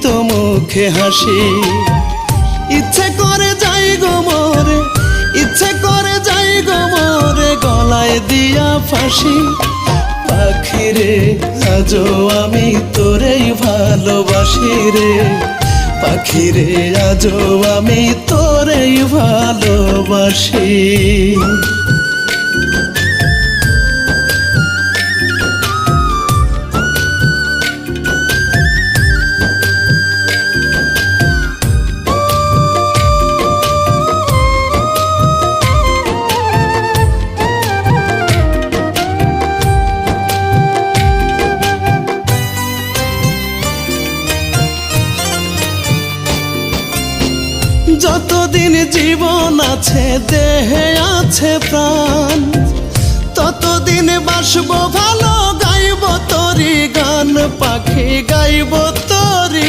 তো মুখে হাসি। ইচ্ছে করে যাই গো মোরে, ইচ্ছে করে যাই গো মোরে, গলায় দিয়া ফাঁসি। পাখিরে আজও আমি তোরেই ভালোবাসি রে, পাখিরে আজও আমি তোরেই ভালোবাসি। যতদিন জীবন আছে দেহে আছে প্রাণ, ততদিন বাসবো ভালো, গাইব তোরি গান পাখি, গাইব তোরি